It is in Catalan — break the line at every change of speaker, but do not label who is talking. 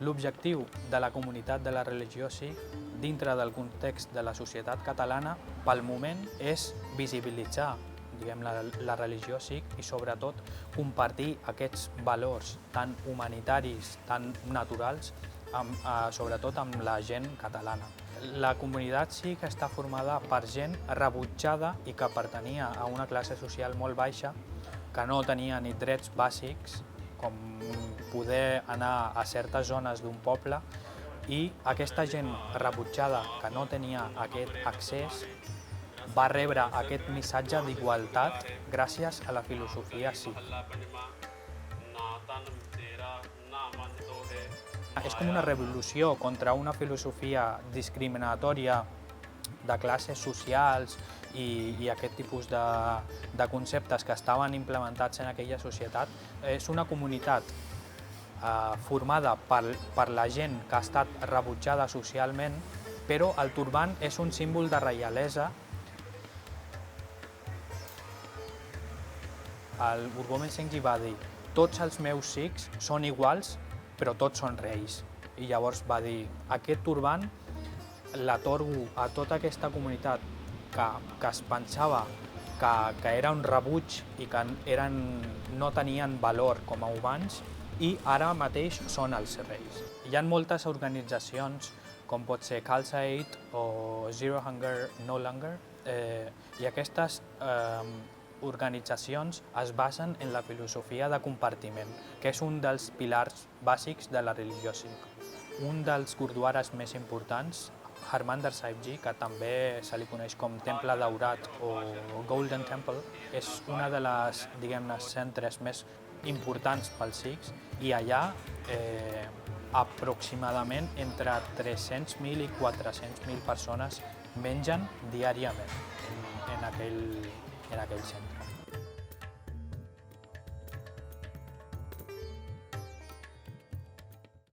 L'objectiu de la comunitat de la religió sikh, dintre del context de la societat catalana, pel moment és visibilitzar la religió sikh i sobretot compartir aquests valors tan humanitaris, tan naturals, sobretot amb la gent catalana. La comunitat sikh està formada per gent rebutjada i que pertanyia a una classe social molt baixa, que no tenia ni drets bàsics, com poder anar a certes zones d'un poble, i aquesta gent rebutjada que no tenia aquest accés va rebre aquest missatge d'igualtat gràcies a la filosofia sikh. És com una revolució contra una filosofia discriminatòria de classes socials i aquest tipus de conceptes que estaven implementats en aquella societat. És una comunitat formada per la gent que ha estat rebutjada socialment, però el turban és un símbol de reialesa. El Guru Gobind Singh Ji va dir: tots els meus sikhs són iguals, però tots són reis. I llavors va dir: aquest turban l'atorgo a tota aquesta comunitat que es pensava que era un rebuig i que no tenien valor com a humans, i ara mateix són els reis. Hi ha moltes organitzacions, com pot ser Khalsa Aid o Zero Hunger No Longer, i aquestes organitzacions es basen en la filosofia de compartiment, que és un dels pilars bàsics de la religió sikh. Un dels gurdwares més importants, Harmandir Sahib Ji, que també se li coneix com Temple Daurat o Golden Temple, és una de les centres més importants pels sikhs, i allà aproximadament entre 300.000 i 400.000 persones mengen diàriament en aquell centre.